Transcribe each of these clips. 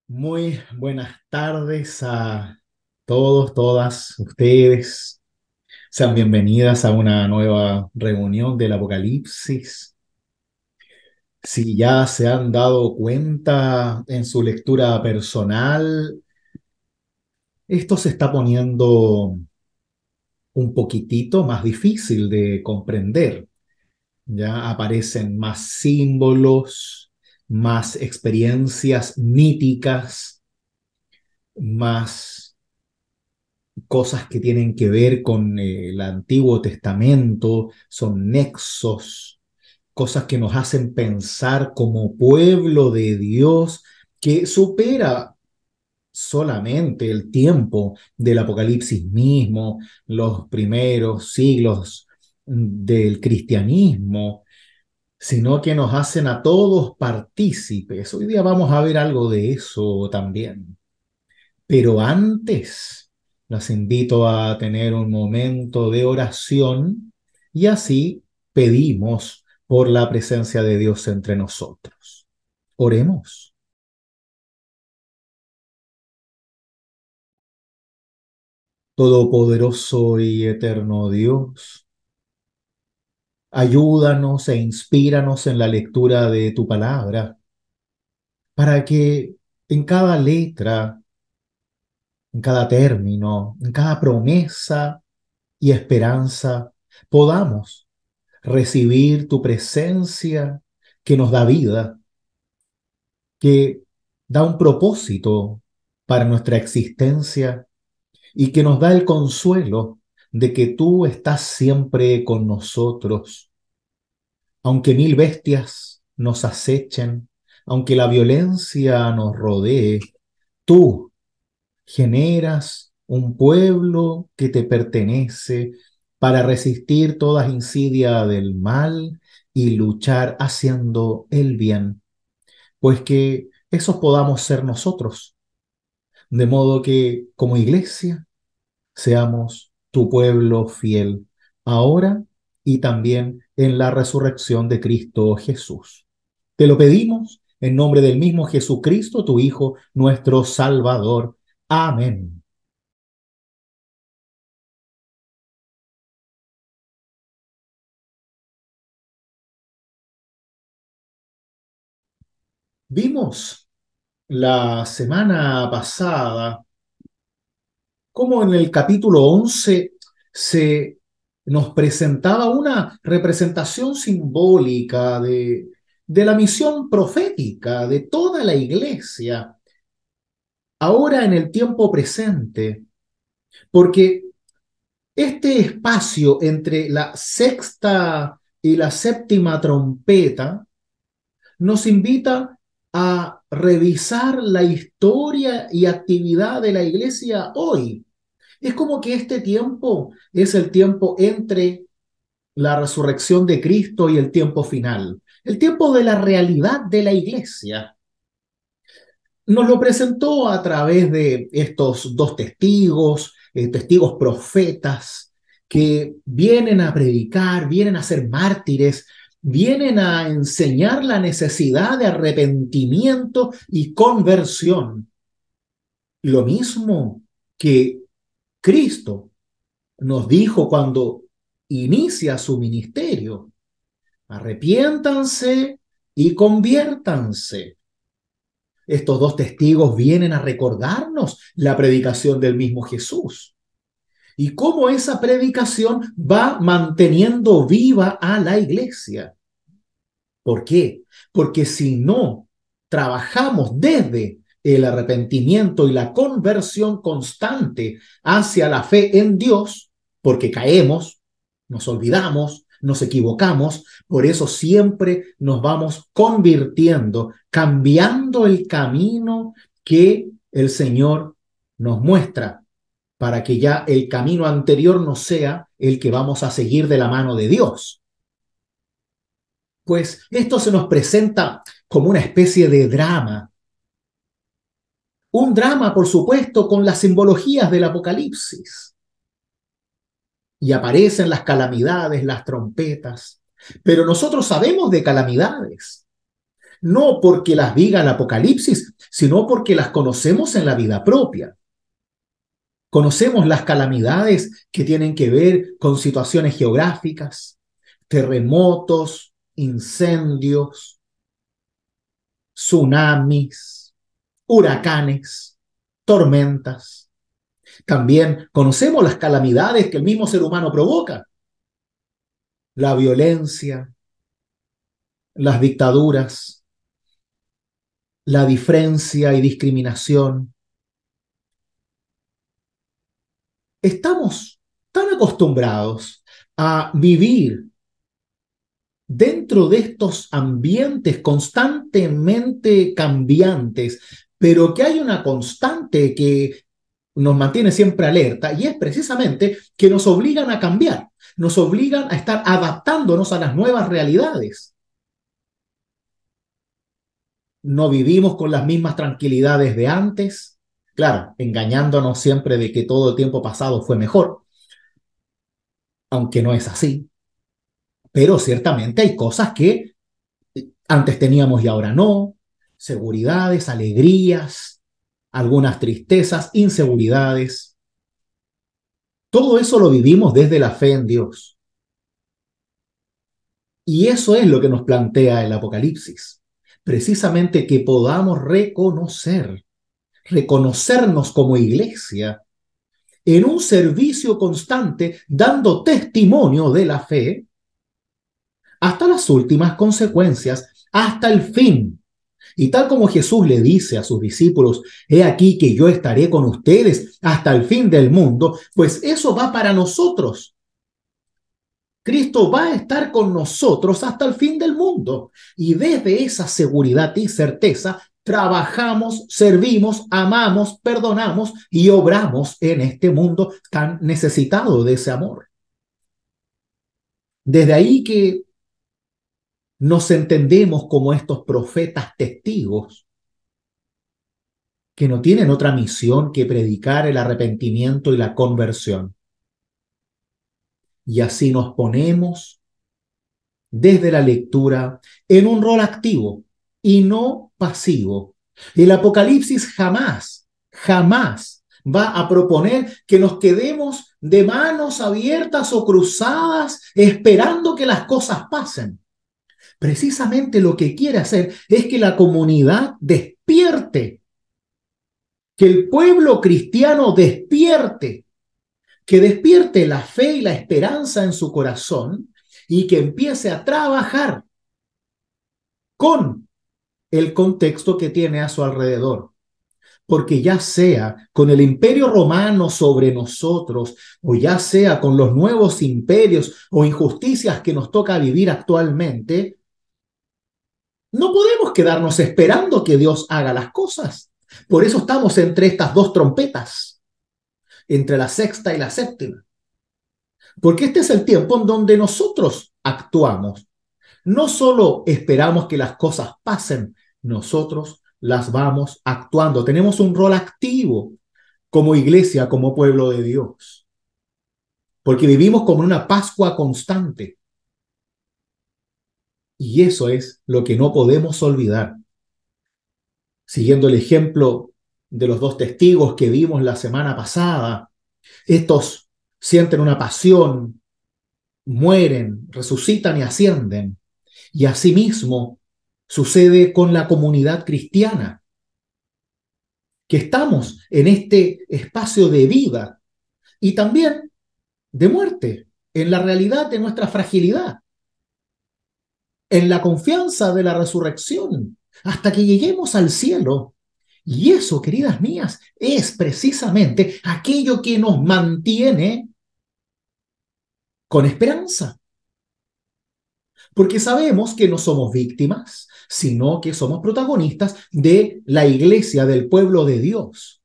Muy buenas tardes a todos, todas ustedes. Sean bienvenidas a una nueva reunión del Apocalipsis. Si ya se han dado cuenta en su lectura personal, esto se está poniendo un poquitito más difícil de comprender. Ya aparecen más símbolos, más experiencias míticas, más cosas que tienen que ver con el Antiguo Testamento, son nexos, cosas que nos hacen pensar como pueblo de Dios que supera solamente el tiempo del Apocalipsis mismo, los primeros siglos del cristianismo, sino que nos hacen a todos partícipes. Hoy día vamos a ver algo de eso también. Pero antes, las invito a tener un momento de oración y así pedimos por la presencia de Dios entre nosotros. Oremos. Todopoderoso y eterno Dios, ayúdanos e inspíranos en la lectura de tu palabra para que en cada letra, en cada término, en cada promesa y esperanza podamos recibir tu presencia que nos da vida, que da un propósito para nuestra existencia y que nos da el consuelo de que tú estás siempre con nosotros, aunque mil bestias nos acechen, aunque la violencia nos rodee, tú generas un pueblo que te pertenece para resistir toda insidia del mal y luchar haciendo el bien, pues que esos podamos ser nosotros, de modo que como iglesia seamos tu pueblo fiel, ahora y también en la resurrección de Cristo Jesús. Te lo pedimos en nombre del mismo Jesucristo, tu Hijo, nuestro Salvador. Amén. Vimos la semana pasada cómo en el capítulo 11 se nos presentaba una representación simbólica de la misión profética de toda la iglesia, ahora en el tiempo presente, porque este espacio entre la sexta y la séptima trompeta nos invita a revisar la historia y actividad de la iglesia hoy. Es como que este tiempo es el tiempo entre la resurrección de Cristo y el tiempo final, el tiempo de la realidad de la iglesia. Nos lo presentó a través de estos dos testigos, testigos profetas, que vienen a predicar, vienen a ser mártires, vienen a enseñar la necesidad de arrepentimiento y conversión. Lo mismo que Cristo nos dijo cuando inicia su ministerio: arrepiéntanse y conviértanse. Estos dos testigos vienen a recordarnos la predicación del mismo Jesús y cómo esa predicación va manteniendo viva a la iglesia. ¿Por qué? Porque si no trabajamos desde el arrepentimiento y la conversión constante hacia la fe en Dios, porque caemos, nos olvidamos, nos equivocamos, por eso siempre nos vamos convirtiendo, cambiando el camino que el Señor nos muestra, para que ya el camino anterior no sea el que vamos a seguir de la mano de Dios. Pues esto se nos presenta como una especie de drama. Un drama, por supuesto, con las simbologías del Apocalipsis. Y aparecen las calamidades, las trompetas. Pero nosotros sabemos de calamidades. no porque las diga el Apocalipsis, sino porque las conocemos en la vida propia. Conocemos las calamidades que tienen que ver con situaciones geográficas, terremotos, incendios, tsunamis, huracanes, tormentas. También conocemos las calamidades que el mismo ser humano provoca, la violencia, las dictaduras, la diferencia y discriminación. Estamos tan acostumbrados a vivir dentro de estos ambientes constantemente cambiantes, pero que hay una constante que nos mantiene siempre alerta, y es precisamente que nos obligan a cambiar, nos obligan a estar adaptándonos a las nuevas realidades. No vivimos con las mismas tranquilidades de antes, claro, engañándonos siempre de que todo el tiempo pasado fue mejor, aunque no es así, pero ciertamente hay cosas que antes teníamos y ahora no, seguridades, alegrías, algunas tristezas, inseguridades. Todo eso lo vivimos desde la fe en Dios. Y eso es lo que nos plantea el Apocalipsis. Precisamente que podamos reconocernos como iglesia en un servicio constante, dando testimonio de la fe hasta las últimas consecuencias, hasta el fin. Y tal como Jesús le dice a sus discípulos, he aquí que yo estaré con ustedes hasta el fin del mundo, pues eso va para nosotros. Cristo va a estar con nosotros hasta el fin del mundo. Y desde esa seguridad y certeza, trabajamos, servimos, amamos, perdonamos y obramos en este mundo tan necesitado de ese amor. Desde ahí que nos entendemos como estos profetas testigos que no tienen otra misión que predicar el arrepentimiento y la conversión. Y así nos ponemos desde la lectura en un rol activo y no pasivo. El Apocalipsis jamás va a proponer que nos quedemos de manos abiertas o cruzadas esperando que las cosas pasen. Precisamente lo que quiere hacer es que la comunidad despierte, que el pueblo cristiano despierte, que despierte la fe y la esperanza en su corazón y que empiece a trabajar con el contexto que tiene a su alrededor. Porque ya sea con el imperio romano sobre nosotros, o ya sea con los nuevos imperios o injusticias que nos toca vivir actualmente, no podemos quedarnos esperando que Dios haga las cosas. Por eso estamos entre estas dos trompetas, entre la sexta y la séptima. Porque este es el tiempo en donde nosotros actuamos. No solo esperamos que las cosas pasen, nosotros las vamos actuando. Tenemos un rol activo como iglesia, como pueblo de Dios. Porque vivimos como una Pascua constante. Y eso es lo que no podemos olvidar. Siguiendo el ejemplo de los dos testigos que vimos la semana pasada, estos sienten una pasión, mueren, resucitan y ascienden. Y asimismo sucede con la comunidad cristiana, que estamos en este espacio de vida y también de muerte, en la realidad de nuestra fragilidad, en la confianza de la resurrección, hasta que lleguemos al cielo. Y eso, queridas mías, es precisamente aquello que nos mantiene con esperanza. Porque sabemos que no somos víctimas, sino que somos protagonistas de la iglesia, del pueblo de Dios.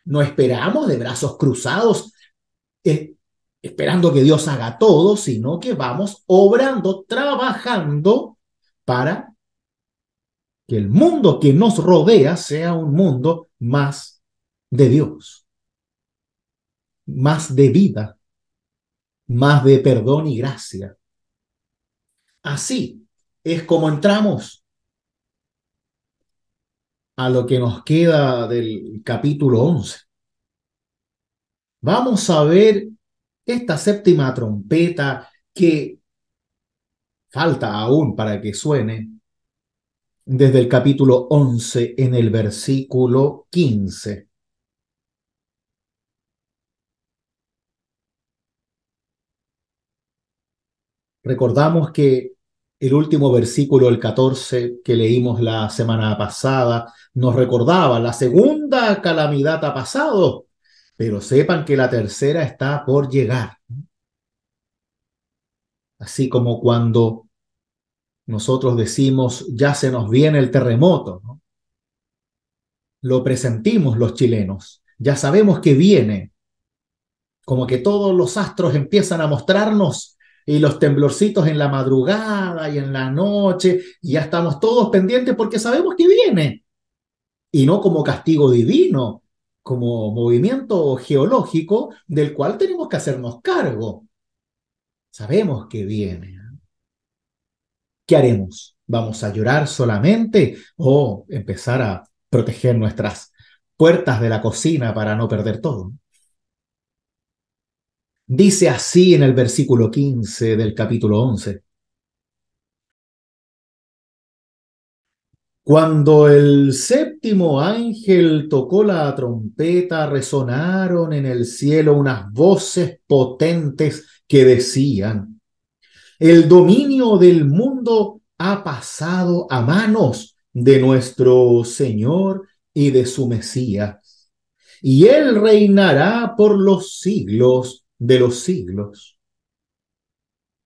No esperamos de brazos cruzados, eh, esperando que Dios haga todo, sino que vamos obrando, trabajando para que el mundo que nos rodea sea un mundo más de Dios, más de vida, más de perdón y gracia. Así es como entramos a lo que nos queda del capítulo 11. Vamos a ver esta séptima trompeta que falta aún para que suene desde el capítulo 11 en el versículo 15. Recordamos que el último versículo, el 14, que leímos la semana pasada, nos recordaba la segunda calamidad ha pasado, pero sepan que la tercera está por llegar. Así como cuando nosotros decimos ya se nos viene el terremoto, ¿no? Lo presentimos los chilenos, ya sabemos que viene, como que todos los astros empiezan a mostrarnos y los temblorcitos en la madrugada y en la noche, y ya estamos todos pendientes porque sabemos que viene, y no como castigo divino, como movimiento geológico del cual tenemos que hacernos cargo. Sabemos que viene. ¿Qué haremos? ¿Vamos a llorar solamente o empezar a proteger nuestras puertas de la cocina para no perder todo? Dice así en el versículo 15 del capítulo 11. Cuando el séptimo ángel tocó la trompeta, resonaron en el cielo unas voces potentes que decían: el dominio del mundo ha pasado a manos de nuestro Señor y de su Mesías, y él reinará por los siglos de los siglos.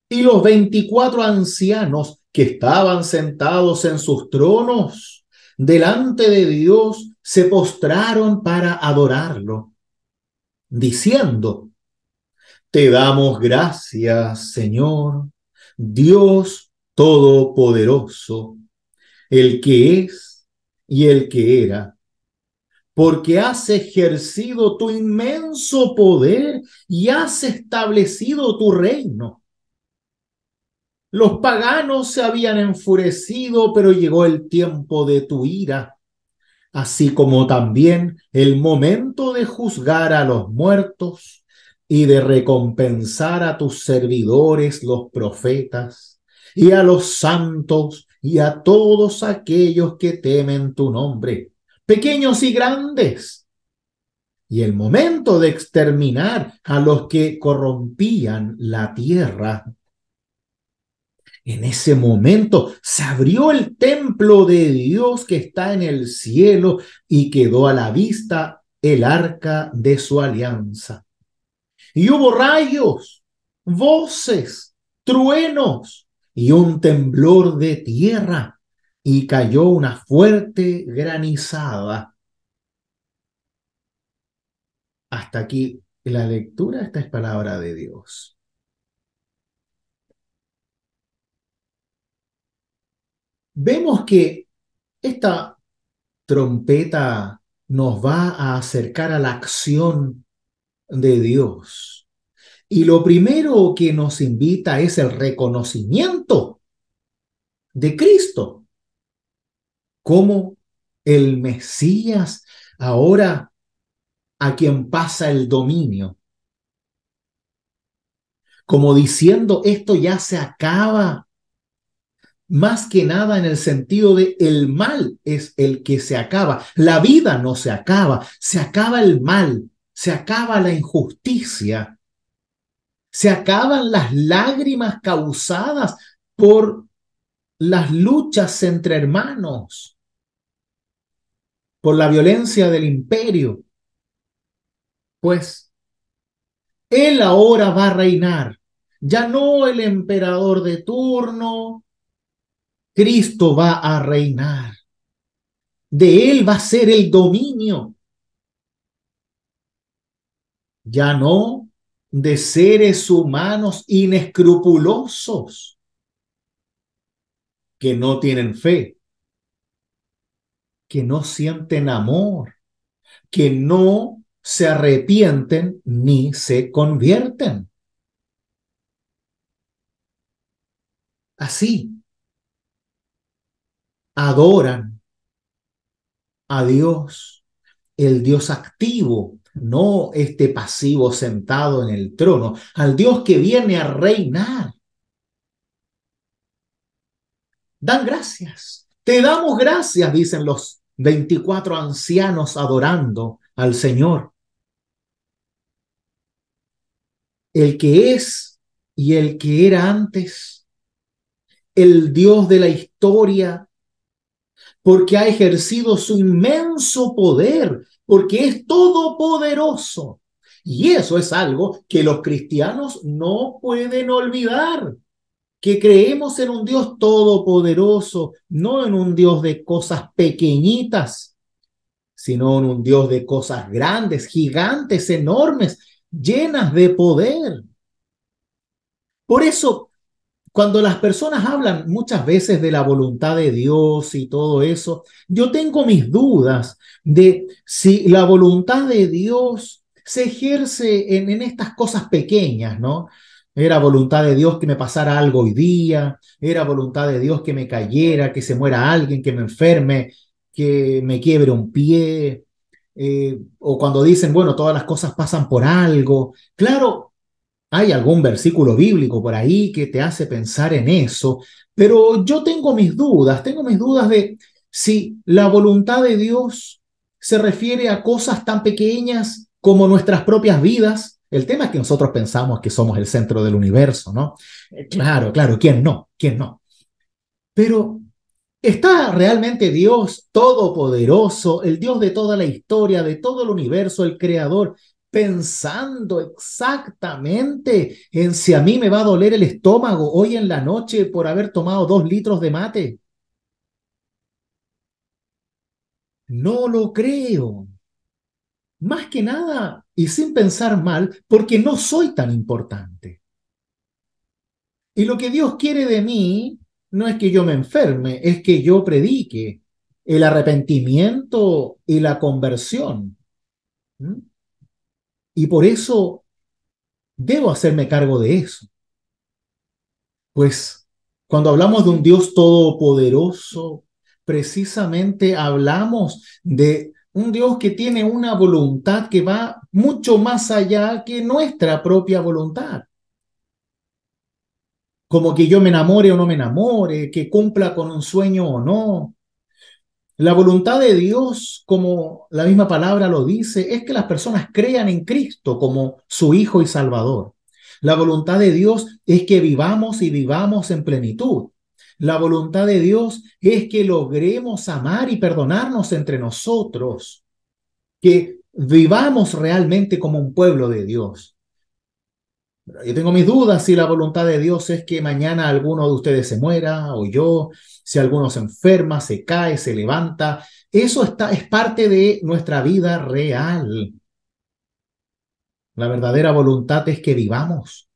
Y los 24 ancianos que estaban sentados en sus tronos delante de Dios se postraron para adorarlo, diciendo: te damos gracias, Señor, Dios Todopoderoso, el que es y el que era, porque has ejercido tu inmenso poder y has establecido tu reino. Los paganos se habían enfurecido, pero llegó el tiempo de tu ira, así como también el momento de juzgar a los muertos y de recompensar a tus servidores, los profetas, y a los santos y a todos aquellos que temen tu nombre, pequeños y grandes, y el momento de exterminar a los que corrompían la tierra. En ese momento se abrió el templo de Dios que está en el cielo y quedó a la vista el arca de su alianza. Y hubo rayos, voces, truenos y un temblor de tierra y cayó una fuerte granizada. Hasta aquí la lectura, esta es palabra de Dios. Vemos que esta trompeta nos va a acercar a la acción de Dios. Y lo primero que nos invita es el reconocimiento de Cristo como el Mesías, ahora a quien pasa el dominio, como diciendo esto ya se acaba, más que nada en el sentido de el mal es el que se acaba, la vida no se acaba el mal, se acaba la injusticia, se acaban las lágrimas causadas por las luchas entre hermanos, por la violencia del imperio, pues él ahora va a reinar, ya no el emperador de turno, Cristo va a reinar, de él va a ser el dominio, ya no de seres humanos inescrupulosos que no tienen fe, que no sienten amor, que no se arrepienten ni se convierten. Así, adoran, a Dios, el Dios activo, no este pasivo sentado en el trono, al Dios que viene a reinar. Dan gracias. Te damos gracias, dicen los 24 ancianos adorando al Señor, el que es y el que era antes, el Dios de la historia, porque ha ejercido su inmenso poder, porque es todopoderoso. Y eso es algo que los cristianos no pueden olvidar, que creemos en un Dios todopoderoso, no en un Dios de cosas pequeñitas, sino en un Dios de cosas grandes, gigantes, enormes, llenas de poder. Por eso, cuando las personas hablan muchas veces de la voluntad de Dios y todo eso, yo tengo mis dudas de si la voluntad de Dios se ejerce en estas cosas pequeñas, ¿no? Era voluntad de Dios que me pasara algo hoy día, era voluntad de Dios que me cayera, que se muera alguien, que me enferme, que me quiebre un pie, o cuando dicen, bueno, todas las cosas pasan por algo. Claro, hay algún versículo bíblico por ahí que te hace pensar en eso, pero yo tengo mis dudas de si la voluntad de Dios se refiere a cosas tan pequeñas como nuestras propias vidas. El tema es que nosotros pensamos que somos el centro del universo, ¿no? Claro, claro, ¿quién no? ¿Quién no? Pero ¿está realmente Dios todopoderoso, el Dios de toda la historia, de todo el universo, el creador, pensando exactamente en si a mí me va a doler el estómago hoy en la noche por haber tomado 2 litros de mate? No lo creo. Más que nada, y sin pensar mal, porque no soy tan importante. Y lo que Dios quiere de mí no es que yo me enferme, es que yo predique el arrepentimiento y la conversión. ¿Mm? Y por eso debo hacerme cargo de eso. Pues cuando hablamos de un Dios todopoderoso, precisamente hablamos de un Dios que tiene una voluntad que va mucho más allá que nuestra propia voluntad. Como que yo me enamore o no me enamore, que cumpla con un sueño o no. La voluntad de Dios, como la misma palabra lo dice, es que las personas crean en Cristo como su Hijo y Salvador. La voluntad de Dios es que vivamos y vivamos en plenitud. La voluntad de Dios es que logremos amar y perdonarnos entre nosotros, que vivamos realmente como un pueblo de Dios. Yo tengo mis dudas si la voluntad de Dios es que mañana alguno de ustedes se muera o yo, si alguno se enferma, se cae, se levanta. Eso es parte de nuestra vida real. La verdadera voluntad es que vivamos,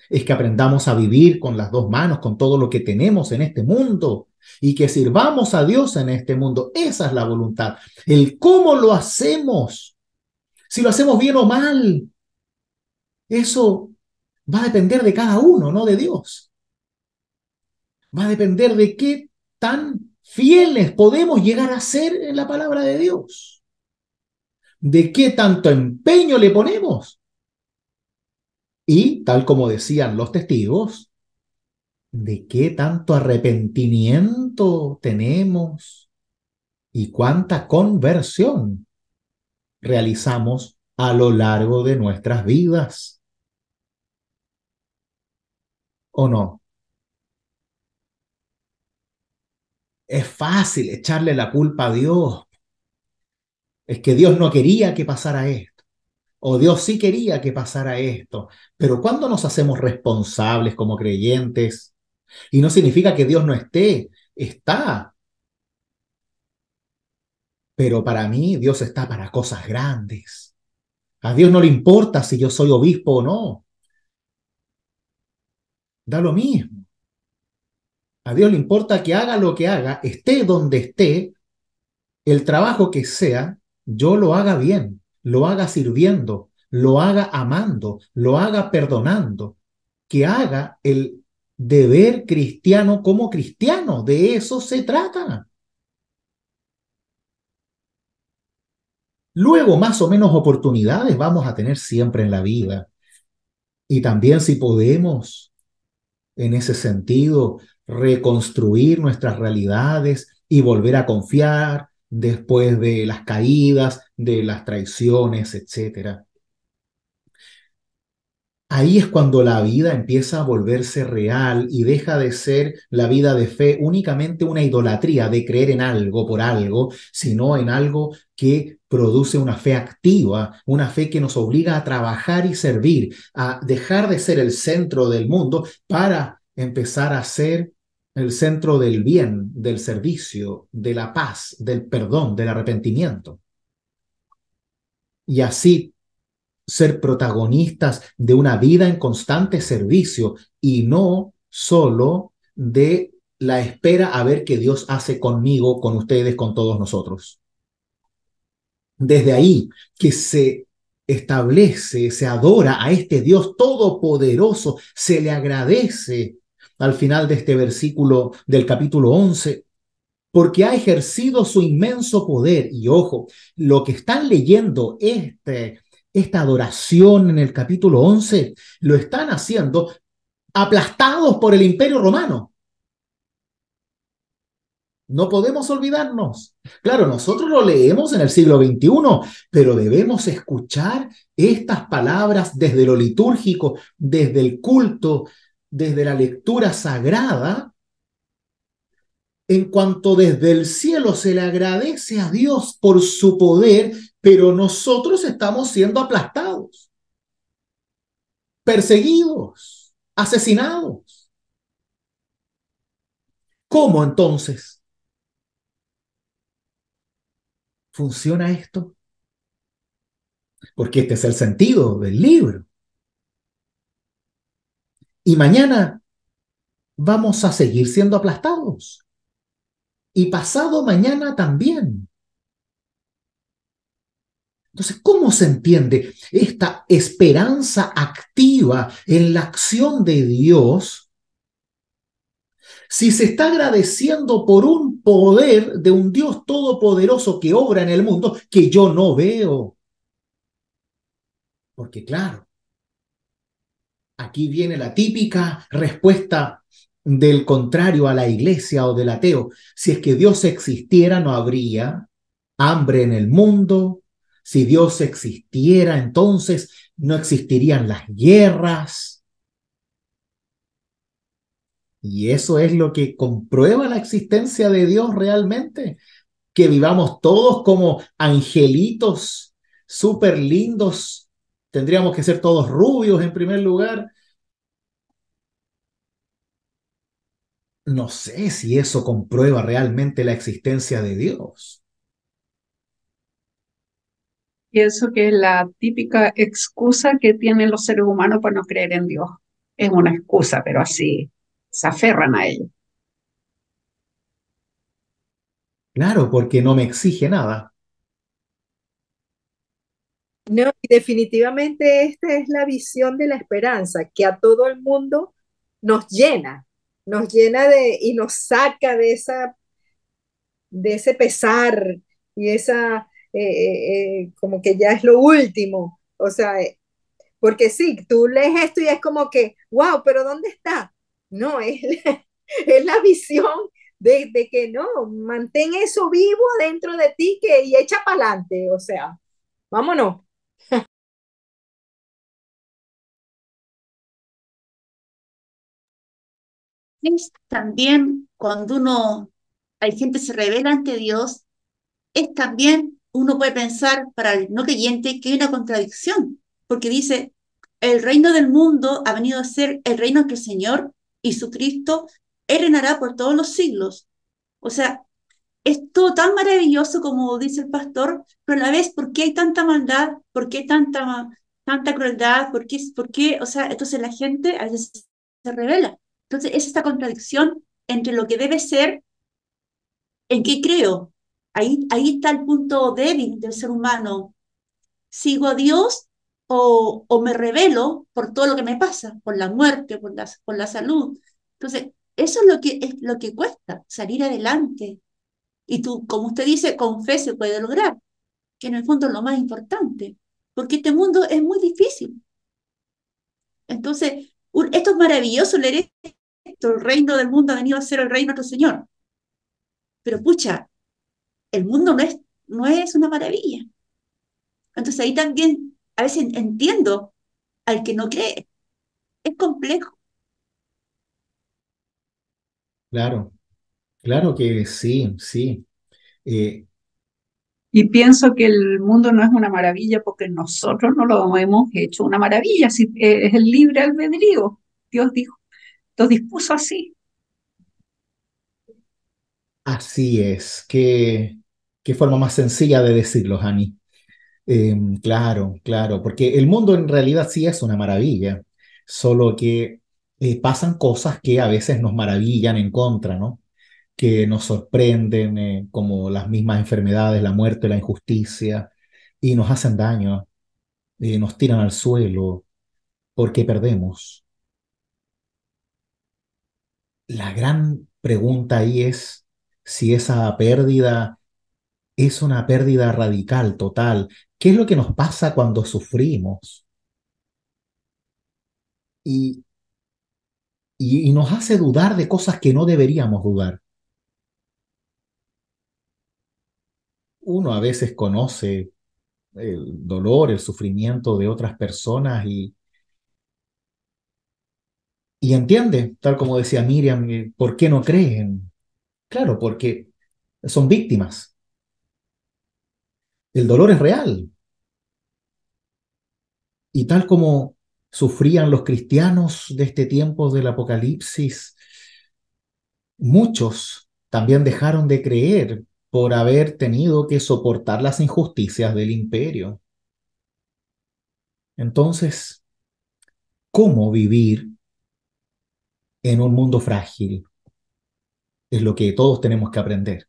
es que aprendamos a vivir con las 2 manos, con todo lo que tenemos en este mundo y que sirvamos a Dios en este mundo. Esa es la voluntad. El cómo lo hacemos, si lo hacemos bien o mal, eso va a depender de cada uno, no de Dios. Va a depender de qué tan fieles podemos llegar a ser en la palabra de Dios, de qué tanto empeño le ponemos y, tal como decían los testigos, de qué tanto arrepentimiento tenemos y cuánta conversión realizamos a lo largo de nuestras vidas, ¿o no? Es fácil echarle la culpa a Dios. Es que Dios no quería que pasara esto. O Dios sí quería que pasara esto, pero ¿cuándo nos hacemos responsables como creyentes? Y no significa que Dios no esté, está, pero para mí Dios está para cosas grandes. A Dios no le importa si yo soy obispo o no, da lo mismo. A Dios le importa que haga lo que haga, esté donde esté, el trabajo que sea, yo lo haga bien, lo haga sirviendo, lo haga amando, lo haga perdonando, que haga el deber cristiano como cristiano. De eso se trata. Luego, más o menos oportunidades vamos a tener siempre en la vida. Y también si podemos, en ese sentido, reconstruir nuestras realidades y volver a confiar después de las caídas, de las traiciones, etcétera. Ahí es cuando la vida empieza a volverse real y deja de ser la vida de fe únicamente una idolatría de creer en algo por algo, sino en algo que produce una fe activa, una fe que nos obliga a trabajar y servir, a dejar de ser el centro del mundo para empezar a ser el centro del bien, del servicio, de la paz, del perdón, del arrepentimiento. Y así ser protagonistas de una vida en constante servicio y no solo de la espera a ver qué Dios hace conmigo, con ustedes, con todos nosotros. Desde ahí que se establece, se adora a este Dios todopoderoso, se le agradece al final de este versículo del capítulo 11 porque ha ejercido su inmenso poder. Y ojo, lo que están leyendo esta adoración en el capítulo 11, lo están haciendo aplastados por el Imperio Romano. No podemos olvidarnos. Claro, nosotros lo leemos en el siglo XXI, pero debemos escuchar estas palabras desde lo litúrgico, desde el culto, desde la lectura sagrada, en cuanto desde el cielo se le agradece a Dios por su poder, pero nosotros estamos siendo aplastados, perseguidos, asesinados. ¿Cómo entonces funciona esto? Porque este es el sentido del libro. Y mañana vamos a seguir siendo aplastados. Y pasado mañana también. Entonces, ¿cómo se entiende esta esperanza activa en la acción de Dios si se está agradeciendo por un poder de un Dios todopoderoso que obra en el mundo que yo no veo? Porque claro, aquí viene la típica respuesta del contrario a la iglesia o del ateo. Si es que Dios existiera, no habría hambre en el mundo. Si Dios existiera, entonces no existirían las guerras. Y eso es lo que comprueba la existencia de Dios realmente, que vivamos todos como angelitos súper lindos. Tendríamos que ser todos rubios en primer lugar. No sé si eso comprueba realmente la existencia de Dios. Pienso que es la típica excusa que tienen los seres humanos para no creer en Dios. Es una excusa, pero así se aferran a ello. Claro, porque no me exige nada. No, y definitivamente esta es la visión de la esperanza, que a todo el mundo nos llena y nos saca de ese pesar y esa, como que ya es lo último. O sea, porque sí, tú lees esto y es como que, wow, pero ¿dónde está? No, es la visión de que no, mantén eso vivo dentro de ti y echa para adelante. O sea, vámonos. Es también cuando hay gente que se revela ante Dios, es también, uno puede pensar para el no creyente que hay una contradicción, porque dice, el reino del mundo ha venido a ser el reino que el Señor y su Cristo, Él reinará por todos los siglos. O sea, es todo tan maravilloso como dice el pastor, pero a la vez, ¿por qué hay tanta maldad? ¿Por qué tanta crueldad? ¿Por qué? O sea, entonces la gente a veces se revela. Entonces es esta contradicción entre lo que debe ser, en qué creo. Ahí está el punto débil del ser humano. ¿Sigo a Dios o me revelo por todo lo que me pasa, por la muerte, por la salud? Entonces, eso es lo que cuesta, salir adelante. Y tú, como usted dice, con fe se puede lograr. que en el fondo es lo más importante, porque este mundo es muy difícil. Entonces, esto es maravilloso leer esto, el reino del mundo ha venido a ser el reino de nuestro Señor. Pero pucha, el mundo no es una maravilla. Entonces ahí también a veces entiendo al que no cree. Es complejo. Claro, claro que sí, sí. Eh, Y pienso que el mundo no es una maravilla porque nosotros no lo hemos hecho una maravilla, si, es el libre albedrío. Dios dijo, Dios dispuso así. Así es. Qué forma más sencilla de decirlo, Hani. Claro, claro, porque el mundo en realidad sí es una maravilla, solo que pasan cosas que a veces nos maravillan en contra, ¿no? Que nos sorprenden, como las mismas enfermedades, la muerte, la injusticia, y nos hacen daño, nos tiran al suelo porque perdemos. La gran pregunta ahí es si esa pérdida es una pérdida radical, total. ¿Qué es lo que nos pasa cuando sufrimos? Y, y nos hace dudar de cosas que no deberíamos dudar. Uno a veces conoce el dolor, el sufrimiento de otras personas y entiende, tal como decía Miriam, por qué no creen. Claro, porque son víctimas. El dolor es real. Y tal como sufrían los cristianos de este tiempo del Apocalipsis, muchos también dejaron de creer por haber tenido que soportar las injusticias del imperio. Entonces, ¿cómo vivir en un mundo frágil? Es lo que todos tenemos que aprender.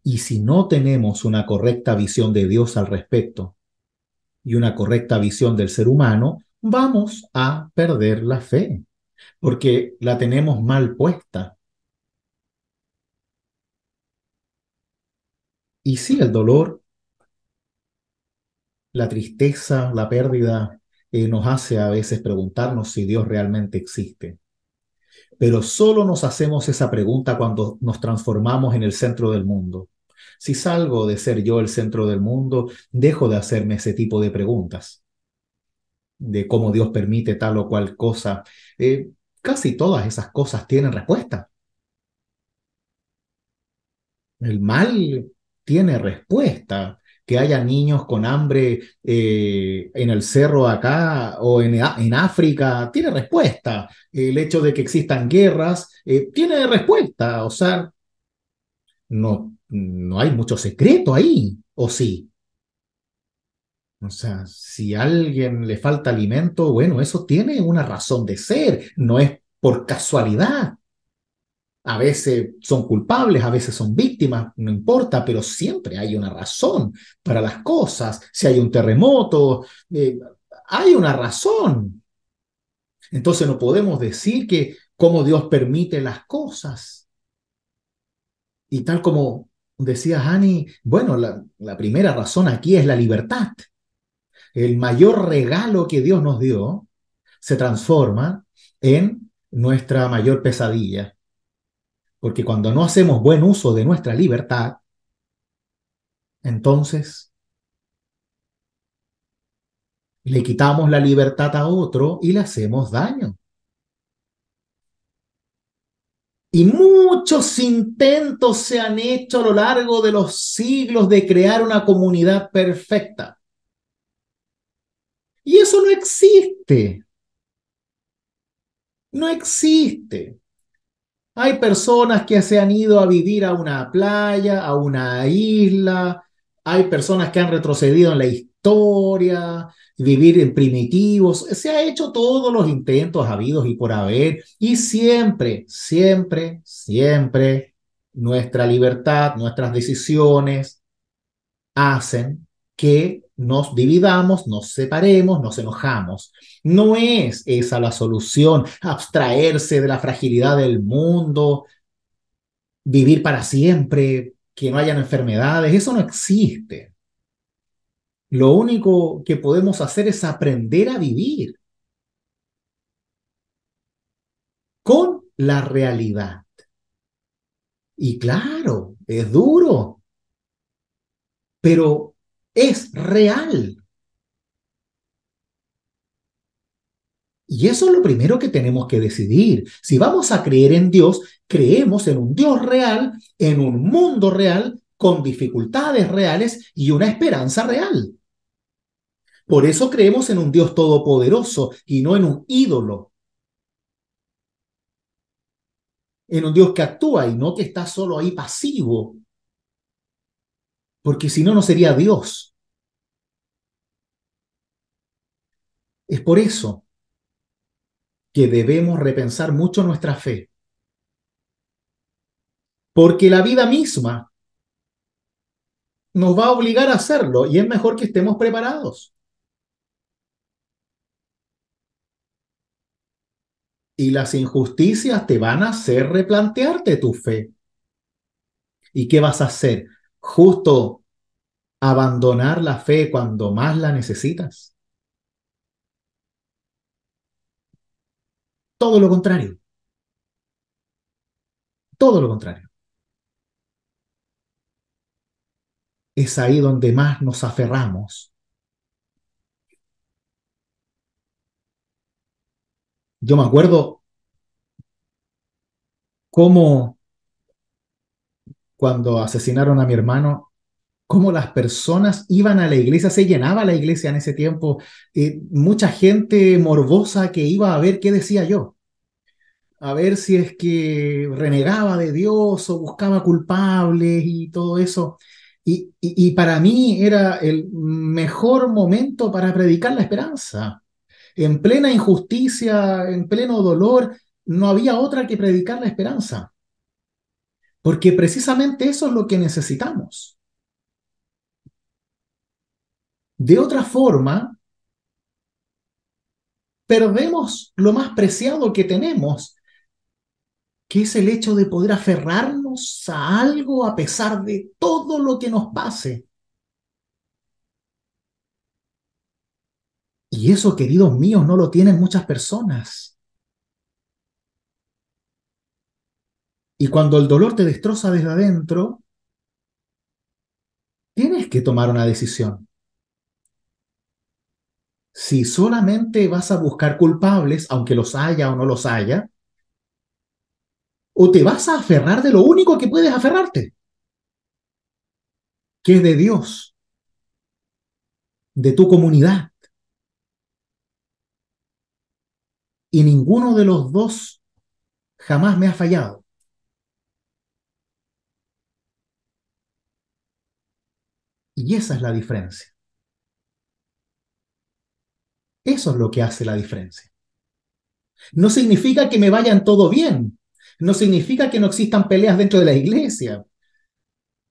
Y si no tenemos una correcta visión de Dios al respecto y una correcta visión del ser humano, vamos a perder la fe, porque la tenemos mal puesta. Y sí, el dolor, la tristeza, la pérdida, nos hace a veces preguntarnos si Dios realmente existe. Pero solo nos hacemos esa pregunta cuando nos transformamos en el centro del mundo. Si salgo de ser yo el centro del mundo, dejo de hacerme ese tipo de preguntas, de cómo Dios permite tal o cual cosa. Casi todas esas cosas tienen respuesta. El mal tiene respuesta. Que haya niños con hambre en el cerro acá o en África, tiene respuesta. El hecho de que existan guerras, tiene respuesta. O sea, no hay mucho secreto ahí, ¿o sí? O sea, si a alguien le falta alimento, bueno, eso tiene una razón de ser, no es por casualidad. A veces son culpables, a veces son víctimas, no importa, pero siempre hay una razón para las cosas. Si hay un terremoto, hay una razón. Entonces no podemos decir que cómo Dios permite las cosas. Y tal como decía Hani, bueno, la primera razón aquí es la libertad. El mayor regalo que Dios nos dio se transforma en nuestra mayor pesadilla. Porque cuando no hacemos buen uso de nuestra libertad, entonces le quitamos la libertad a otro y le hacemos daño. Y muchos intentos se han hecho a lo largo de los siglos de crear una comunidad perfecta. Y eso no existe. No existe. Hay personas que se han ido a vivir a una playa, a una isla. Hay personas que han retrocedido en la historia, vivir en primitivos. Se ha hecho todos los intentos habidos y por haber. Y siempre, siempre, siempre nuestra libertad, nuestras decisiones hacen que nos dividamos, nos separemos, nos enojamos. No es esa la solución, abstraerse de la fragilidad del mundo, vivir para siempre. que no hayan enfermedades, eso no existe. Lo único que podemos hacer es aprender a vivir con la realidad. Y claro, es duro, pero es real. Y eso es lo primero que tenemos que decidir. Si vamos a creer en Dios, creemos en un Dios real, en un mundo real, con dificultades reales y una esperanza real. Por eso creemos en un Dios todopoderoso y no en un ídolo, en un Dios que actúa y no que está solo ahí pasivo, porque si no, no sería Dios. Es por eso que debemos repensar mucho nuestra fe, porque la vida misma nos va a obligar a hacerlo y es mejor que estemos preparados. Y las injusticias te van a hacer replantearte tu fe. ¿Y qué vas a hacer? ¿Justo abandonar la fe cuando más la necesitas? Todo lo contrario, todo lo contrario. Es ahí donde más nos aferramos. Yo me acuerdo cómo cuando asesinaron a mi hermano, cómo las personas iban a la iglesia, se llenaba la iglesia en ese tiempo, mucha gente morbosa que iba a ver qué decía yo, a ver si es que renegaba de Dios o buscaba culpables y todo eso. Y para mí era el mejor momento para predicar la esperanza. En plena injusticia, en pleno dolor, no había otra que predicar la esperanza, porque precisamente eso es lo que necesitamos. De otra forma, perdemos lo más preciado que tenemos, que es el hecho de poder aferrarnos a algo a pesar de todo lo que nos pase. Y eso, queridos míos, no lo tienen muchas personas. Y cuando el dolor te destroza desde adentro, tienes que tomar una decisión. Si solamente vas a buscar culpables, aunque los haya o no los haya, o te vas a aferrar de lo único que puedes aferrarte, que es de Dios, de tu comunidad. Y ninguno de los dos jamás me ha fallado. Y esa es la diferencia. Eso es lo que hace la diferencia. No significa que me vayan todo bien. No significa que no existan peleas dentro de la iglesia.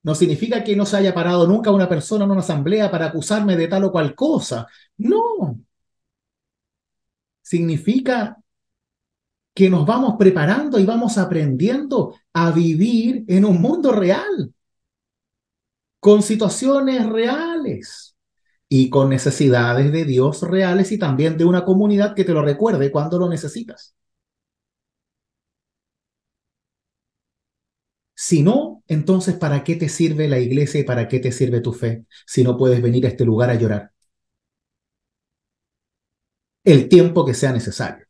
No significa que no se haya parado nunca una persona en una asamblea para acusarme de tal o cual cosa. No. Significa que nos vamos preparando y vamos aprendiendo a vivir en un mundo real, con situaciones reales y con necesidades de Dios reales y también de una comunidad que te lo recuerde cuando lo necesitas. Si no, entonces, ¿para qué te sirve la iglesia y para qué te sirve tu fe si no puedes venir a este lugar a llorar el tiempo que sea necesario?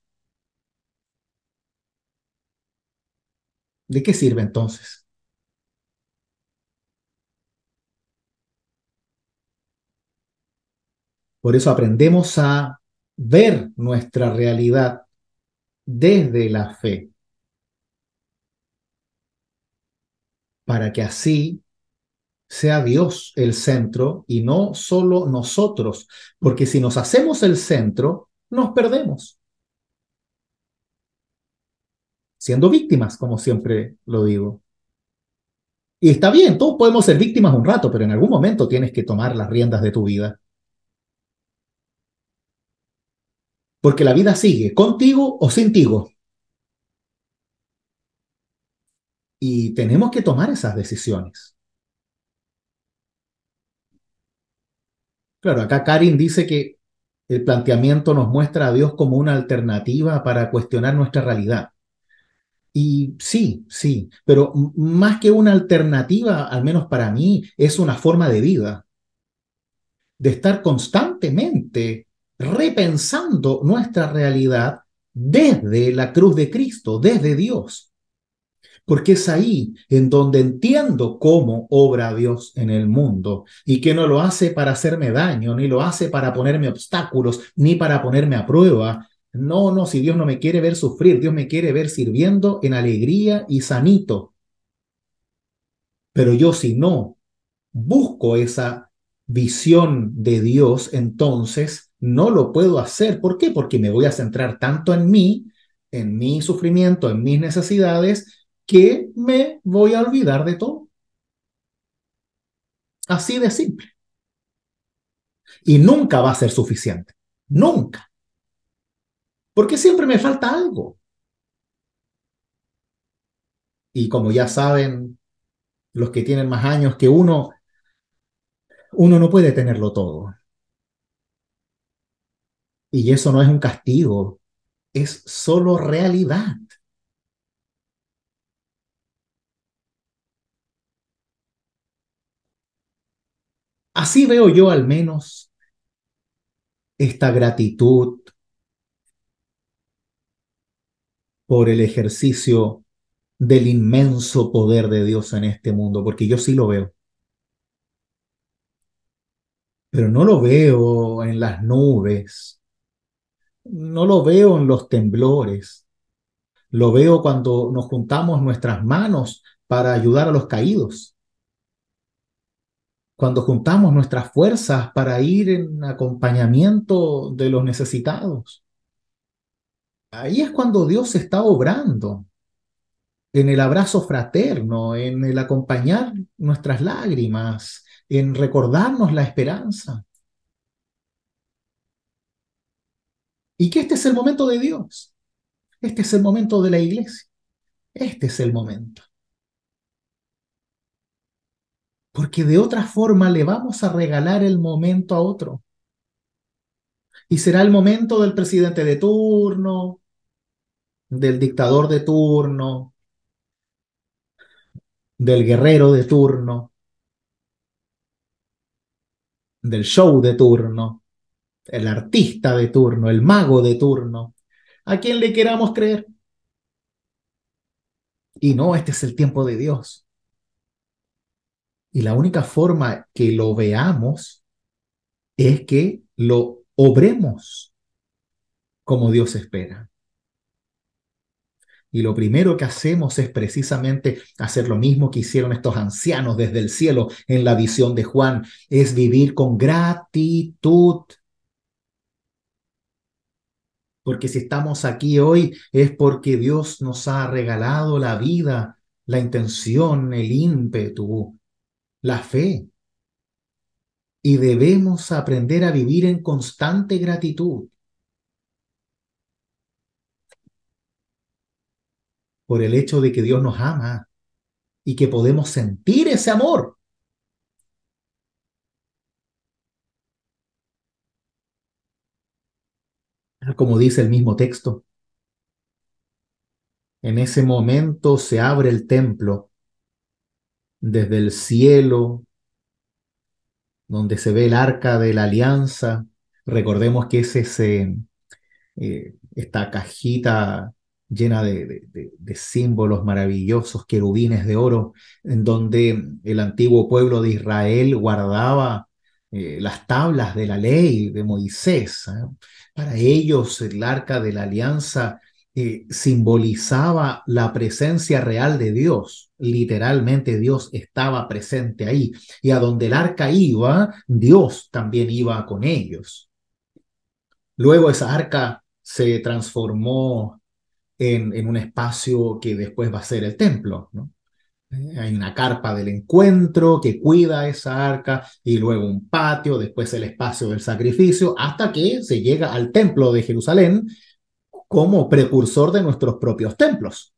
¿De qué sirve entonces? Por eso aprendemos a ver nuestra realidad desde la fe, para que así sea Dios el centro y no solo nosotros, porque si nos hacemos el centro, nos perdemos, siendo víctimas, como siempre lo digo. Y está bien, todos podemos ser víctimas un rato, pero en algún momento tienes que tomar las riendas de tu vida. Porque la vida sigue, contigo o sin ti. Y tenemos que tomar esas decisiones. Claro, acá Karin dice que el planteamiento nos muestra a Dios como una alternativa para cuestionar nuestra realidad. Y sí, sí, pero más que una alternativa, al menos para mí, es una forma de vida, de estar constantemente repensando nuestra realidad desde la cruz de Cristo, desde Dios. Porque es ahí en donde entiendo cómo obra Dios en el mundo y que no lo hace para hacerme daño, ni lo hace para ponerme obstáculos, ni para ponerme a prueba. No, no, si Dios no me quiere ver sufrir, Dios me quiere ver sirviendo en alegría y sanito. Pero yo si no busco esa visión de Dios, entonces no lo puedo hacer. ¿Por qué? Porque me voy a centrar tanto en mi sufrimiento, en mis necesidades, que me voy a olvidar de todo. Así de simple. Y nunca va a ser suficiente. Nunca. Porque siempre me falta algo. Y como ya saben los que tienen más años que uno no puede tenerlo todo. Y eso no es un castigo, es solo realidad. Así veo yo al menos esta gratitud por el ejercicio del inmenso poder de Dios en este mundo, porque yo sí lo veo, pero no lo veo en las nubes, no lo veo en los temblores, lo veo cuando nos juntamos nuestras manos para ayudar a los caídos, cuando juntamos nuestras fuerzas para ir en acompañamiento de los necesitados. Ahí es cuando Dios está obrando, en el abrazo fraterno, en el acompañar nuestras lágrimas, en recordarnos la esperanza. Y que este es el momento de Dios, este es el momento de la iglesia, este es el momento. Porque de otra forma le vamos a regalar el momento a otro. Y será el momento del presidente de turno, del dictador de turno, del guerrero de turno, del show de turno, el artista de turno, el mago de turno, a quien le queramos creer. Y no, este es el tiempo de Dios. Y la única forma que lo veamos es que lo obremos como Dios espera. Y lo primero que hacemos es precisamente hacer lo mismo que hicieron estos ancianos desde el cielo en la visión de Juan, es vivir con gratitud. Porque si estamos aquí hoy es porque Dios nos ha regalado la vida, la intención, el ímpetu, la fe. Y debemos aprender a vivir en constante gratitud por el hecho de que Dios nos ama y que podemos sentir ese amor. Como dice el mismo texto, en ese momento se abre el templo desde el cielo, donde se ve el arca de la alianza. Recordemos que es esta cajita llena de símbolos maravillosos, querubines de oro, en donde el antiguo pueblo de Israel guardaba las tablas de la ley de Moisés. Para ellos, el arca de la alianza simbolizaba la presencia real de Dios. Literalmente Dios estaba presente ahí. Y a donde el arca iba, Dios también iba con ellos. Luego esa arca se transformó en un espacio que después va a ser el templo, ¿no? Hay una carpa del encuentro que cuida esa arca y luego un patio, después el espacio del sacrificio, hasta que se llega al templo de Jerusalén como precursor de nuestros propios templos.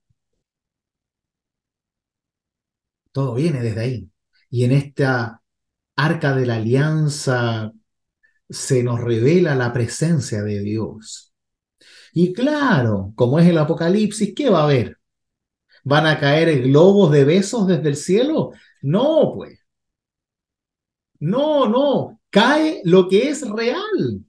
Todo viene desde ahí. Y en esta arca de la alianza se nos revela la presencia de Dios. Y claro, como es el Apocalipsis, ¿qué va a haber? ¿Van a caer globos de besos desde el cielo? No, pues. No, no. Cae lo que es real.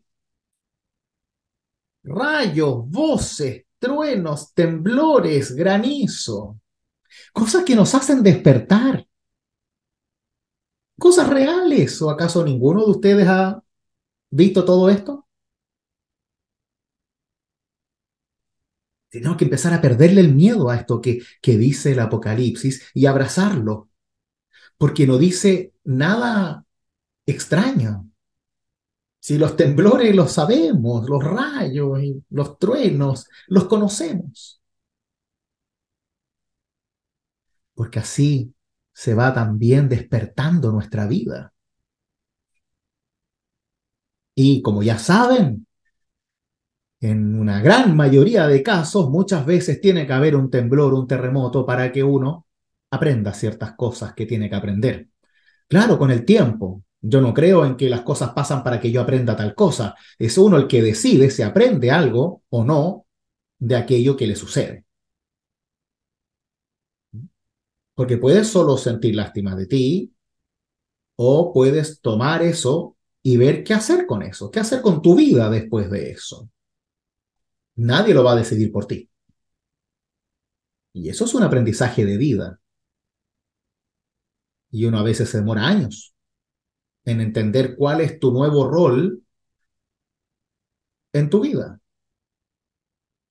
Rayos, voces, truenos, temblores, granizo. Cosas que nos hacen despertar. Cosas reales. ¿O acaso ninguno de ustedes ha visto todo esto? Tenemos que empezar a perderle el miedo a esto que dice el Apocalipsis y abrazarlo, porque no dice nada extraño. Si los temblores los sabemos, los rayos y los truenos los conocemos, porque así se va también despertando nuestra vida. Y como ya saben, en una gran mayoría de casos, muchas veces tiene que haber un temblor, un terremoto para que uno aprenda ciertas cosas que tiene que aprender. Claro, con el tiempo. Yo no creo en que las cosas pasan para que yo aprenda tal cosa. Es uno el que decide si aprende algo o no de aquello que le sucede. Porque puedes solo sentir lástima de ti o puedes tomar eso y ver qué hacer con eso, qué hacer con tu vida después de eso. Nadie lo va a decidir por ti. Y eso es un aprendizaje de vida. Y uno a veces se demora años en entender cuál es tu nuevo rol en tu vida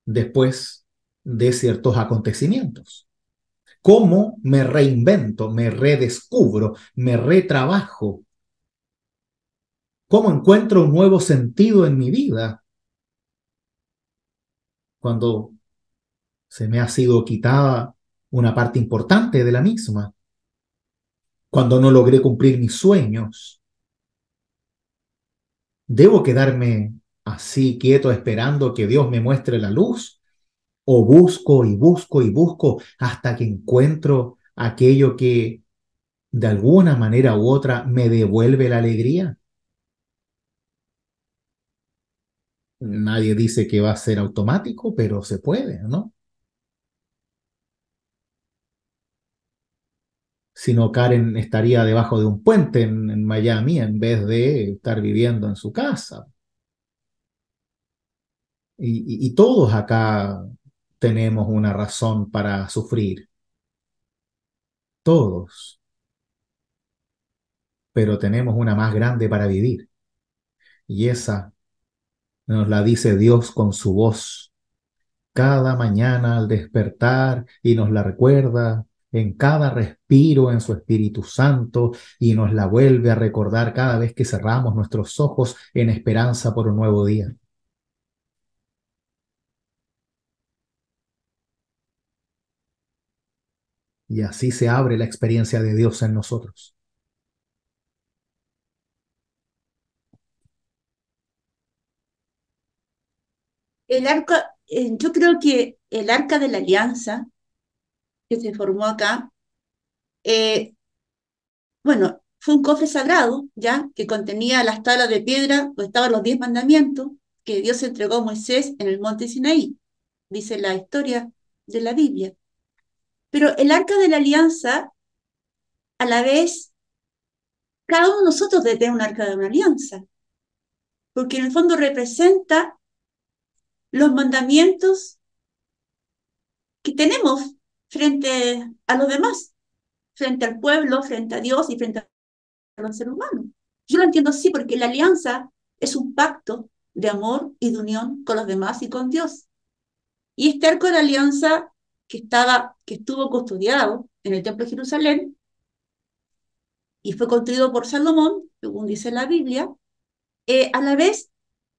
después de ciertos acontecimientos. ¿Cómo me reinvento, me redescubro, me retrabajo? ¿Cómo encuentro un nuevo sentido en mi vida cuando se me ha sido quitada una parte importante de la misma? Cuando no logré cumplir mis sueños, ¿debo quedarme así quieto esperando que Dios me muestre la luz? ¿O busco y busco y busco hasta que encuentro aquello que de alguna manera u otra me devuelve la alegría? Nadie dice que va a ser automático, pero se puede, ¿no? Si no, Karen estaría debajo de un puente en Miami en vez de estar viviendo en su casa. Y todos acá tenemos una razón para sufrir, todos, pero tenemos una más grande para vivir. Y esa nos la dice Dios con su voz cada mañana al despertar y nos la recuerda en cada respiro en su Espíritu Santo y nos la vuelve a recordar cada vez que cerramos nuestros ojos en esperanza por un nuevo día. Y así se abre la experiencia de Dios en nosotros. El arca, yo creo que el arca de la alianza que se formó acá, eh, bueno, fue un cofre sagrado, ¿ya? Que contenía las tablas de piedra, donde estaban los 10 mandamientos que Dios entregó a Moisés en el monte Sinaí, dice la historia de la Biblia. Pero el arca de la alianza, a la vez, cada uno de nosotros debe tener un arca de una alianza, porque en el fondo representa los mandamientos que tenemos frente a los demás, frente al pueblo, frente a Dios y frente a los seres humanos. Yo lo entiendo así porque la alianza es un pacto de amor y de unión con los demás y con Dios. Y este arco de la alianza que estuvo custodiado en el templo de Jerusalén y fue construido por Salomón, según dice la Biblia, a la vez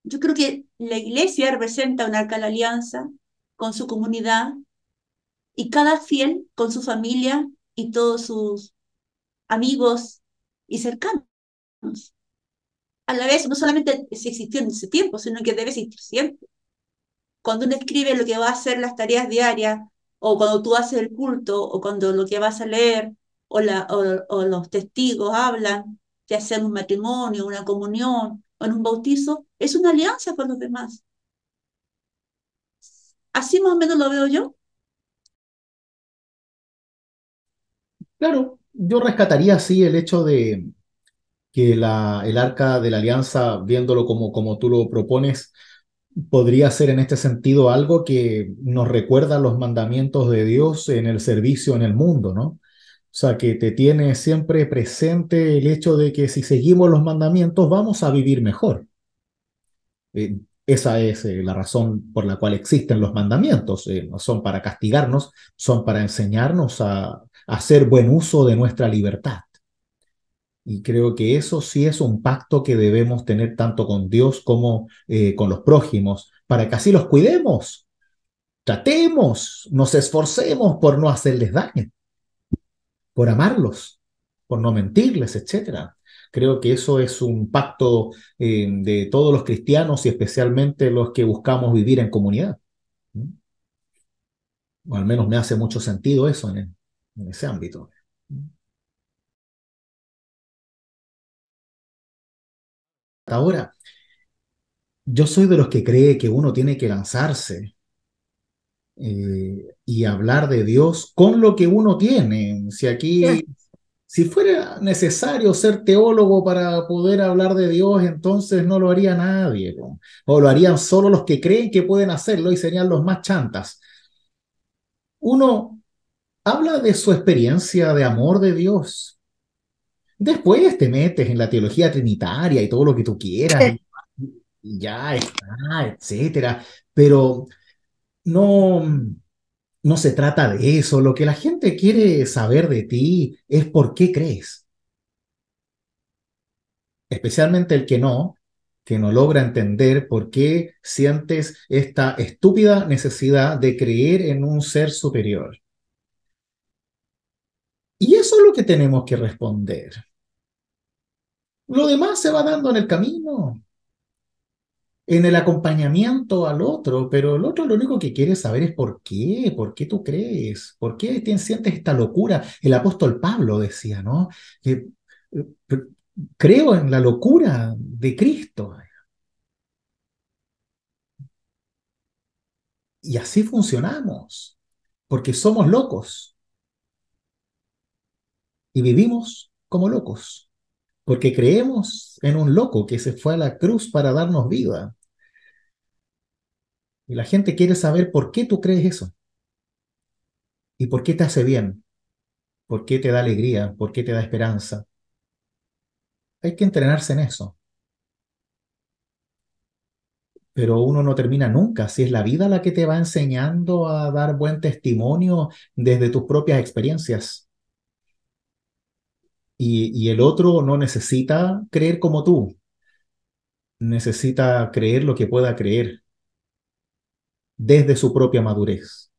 yo creo que la iglesia representa un arca de la alianza con su comunidad y cada fiel con su familia y todos sus amigos y cercanos. A la vez, no solamente se existió en ese tiempo, sino que debe existir siempre. Cuando uno escribe lo que va a hacer las tareas diarias, o cuando tú haces el culto, o cuando lo que vas a leer, o los testigos hablan, ya sea en un matrimonio, una comunión, o en un bautizo, es una alianza con los demás. Así más o menos lo veo yo. Claro, yo rescataría así el hecho de que el arca de la alianza, viéndolo como tú lo propones, podría ser en este sentido algo que nos recuerda los mandamientos de Dios en el servicio en el mundo, ¿no? O sea, que te tiene siempre presente el hecho de que si seguimos los mandamientos vamos a vivir mejor. Esa es la razón por la cual existen los mandamientos. No son para castigarnos, son para enseñarnos a hacer buen uso de nuestra libertad. Y creo que eso sí es un pacto que debemos tener tanto con Dios como con los prójimos, para que así los cuidemos, tratemos, nos esforcemos por no hacerles daño, por amarlos, por no mentirles, etcétera. Creo que eso es un pacto de todos los cristianos y especialmente los que buscamos vivir en comunidad. ¿Mm? O al menos me hace mucho sentido eso en ese ámbito. Ahora, yo soy de los que cree que uno tiene que lanzarse y hablar de Dios con lo que uno tiene. Si fuera necesario ser teólogo para poder hablar de Dios, entonces no lo haría nadie, ¿no? O lo harían solo los que creen que pueden hacerlo y serían los más chantas. Uno habla de su experiencia de amor de Dios. Después te metes en la teología trinitaria y todo lo que tú quieras y ya está, etcétera. Pero no. No se trata de eso. Lo que la gente quiere saber de ti es por qué crees. Especialmente el que no logra entender por qué sientes esta estúpida necesidad de creer en un ser superior. Y eso es lo que tenemos que responder. Lo demás se va dando en el camino, en el acompañamiento al otro, pero el otro lo único que quiere saber es por qué tú crees, por qué sientes esta locura. El apóstol Pablo decía, ¿no? Que eh, creo en la locura de Cristo. Y así funcionamos, porque somos locos y vivimos como locos, porque creemos en un loco que se fue a la cruz para darnos vida. Y la gente quiere saber por qué tú crees eso y por qué te hace bien, por qué te da alegría, por qué te da esperanza. Hay que entrenarse en eso, pero uno no termina nunca. Si es la vida la que te va enseñando a dar buen testimonio desde tus propias experiencias. Y el otro no necesita creer como tú, necesita creer lo que pueda creer desde su propia madurez.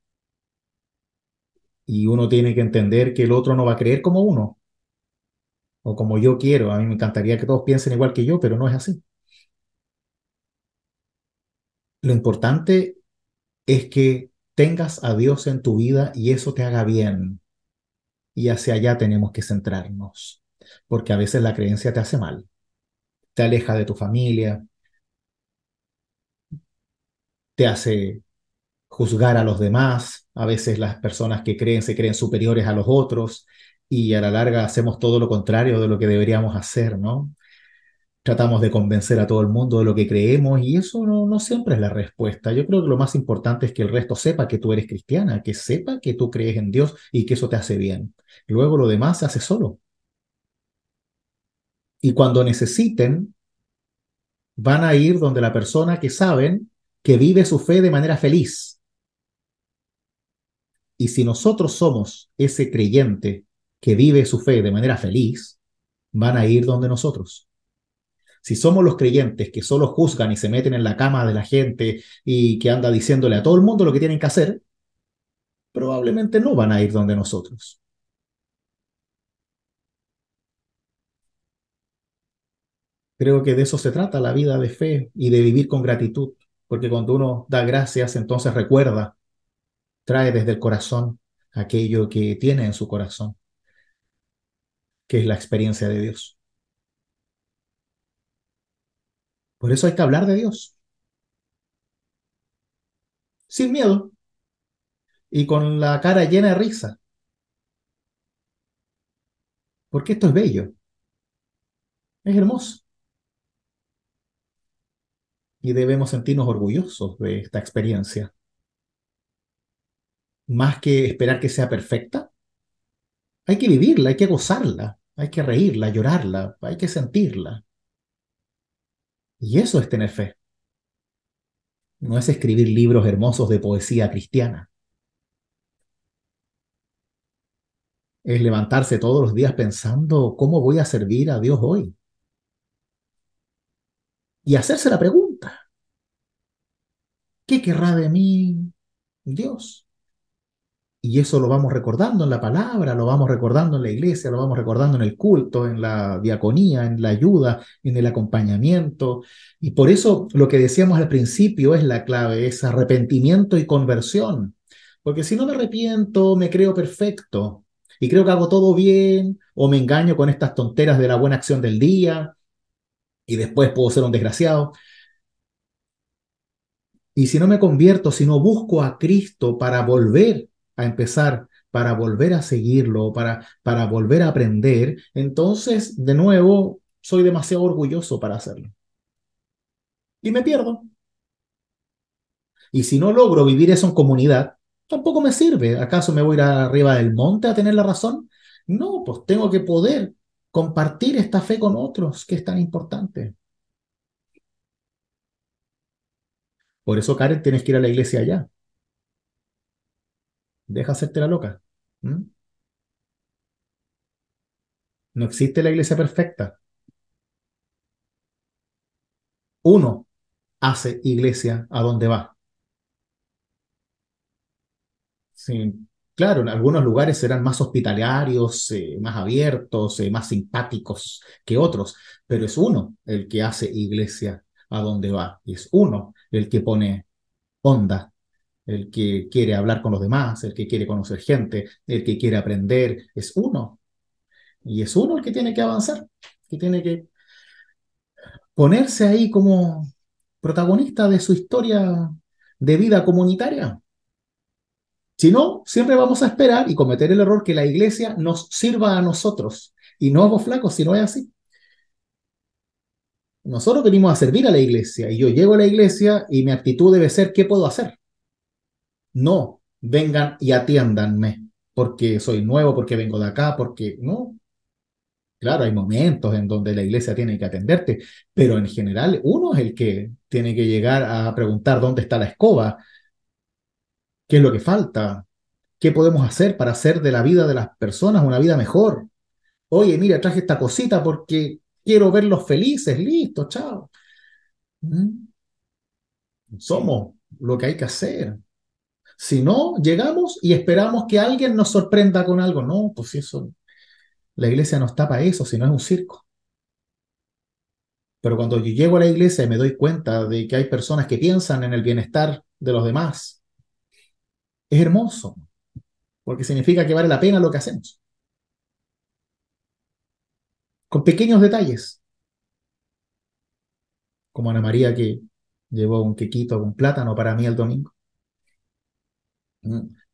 Y uno tiene que entender que el otro no va a creer como uno o como yo quiero. A mí me encantaría que todos piensen igual que yo, pero no es así. Lo importante es que tengas a Dios en tu vida y eso te haga bien. Y hacia allá tenemos que centrarnos, porque a veces la creencia te hace mal, te aleja de tu familia, te hace juzgar a los demás, a veces las personas que creen se creen superiores a los otros y a la larga hacemos todo lo contrario de lo que deberíamos hacer, ¿no? Tratamos de convencer a todo el mundo de lo que creemos y eso no siempre es la respuesta. Yo creo que lo más importante es que el resto sepa que tú eres cristiana, que sepa que tú crees en Dios y que eso te hace bien. Luego lo demás se hace solo. Y cuando necesiten, van a ir donde la persona que saben que vive su fe de manera feliz. Y si nosotros somos ese creyente que vive su fe de manera feliz, van a ir donde nosotros. Si somos los creyentes que solo juzgan y se meten en la cama de la gente y que anda diciéndole a todo el mundo lo que tienen que hacer, probablemente no van a ir donde nosotros. Creo que de eso se trata la vida de fe y de vivir con gratitud, porque cuando uno da gracias, entonces recuerda, trae desde el corazón aquello que tiene en su corazón, que es la experiencia de Dios. Por eso hay que hablar de Dios, sin miedo y con la cara llena de risa, porque esto es bello, es hermoso y debemos sentirnos orgullosos de esta experiencia. Más que esperar que sea perfecta, hay que vivirla, hay que gozarla, hay que reírla, llorarla, hay que sentirla. Y eso es tener fe, no es escribir libros hermosos de poesía cristiana. Es levantarse todos los días pensando cómo voy a servir a Dios hoy. Y hacerse la pregunta, ¿qué querrá de mí Dios? Y eso lo vamos recordando en la palabra, lo vamos recordando en la iglesia, lo vamos recordando en el culto, en la diaconía, en la ayuda, en el acompañamiento. Y por eso lo que decíamos al principio es la clave, es arrepentimiento y conversión. Porque si no me arrepiento, me creo perfecto y creo que hago todo bien o me engaño con estas tonteras de la buena acción del día y después puedo ser un desgraciado. Y si no me convierto, si no busco a Cristo para volver a empezar, para volver a seguirlo, para volver a aprender, entonces de nuevo soy demasiado orgulloso para hacerlo. Y me pierdo. Y si no logro vivir eso en comunidad, tampoco me sirve. ¿Acaso me voy a ir arriba del monte a tener la razón? No, pues tengo que poder compartir esta fe con otros, que es tan importante. Por eso, Karen, tienes que ir a la iglesia allá. Deja hacerte la loca. ¿Mm? No existe la iglesia perfecta. Uno hace iglesia a donde va. Sí, claro, en algunos lugares serán más hospitalarios, más abiertos, más simpáticos que otros, pero es uno el que hace iglesia a donde va. Y es uno el que pone onda, el que quiere hablar con los demás, el que quiere conocer gente, el que quiere aprender. Es uno. Y es uno el que tiene que avanzar, que tiene que ponerse ahí como protagonista de su historia de vida comunitaria. Si no, siempre vamos a esperar y cometer el error que la iglesia nos sirva a nosotros. Y no, vos flacos, si no es así. Nosotros venimos a servir a la iglesia y yo llego a la iglesia y mi actitud debe ser, ¿qué puedo hacer? No, vengan y atiéndanme porque soy nuevo, porque vengo de acá, porque no. Claro, hay momentos en donde la iglesia tiene que atenderte, pero en general uno es el que tiene que llegar a preguntar dónde está la escoba, qué es lo que falta, qué podemos hacer para hacer de la vida de las personas una vida mejor. Oye, mira, traje esta cosita porque quiero verlos felices, listo, chao. ¿Mm? Somos lo que hay que hacer. Si no, llegamos y esperamos que alguien nos sorprenda con algo. No, pues eso, la iglesia no está para eso, sino es un circo. Pero cuando yo llego a la iglesia y me doy cuenta de que hay personas que piensan en el bienestar de los demás, es hermoso, porque significa que vale la pena lo que hacemos, con pequeños detalles, como Ana María que llevó un quequito con plátano para mí el domingo.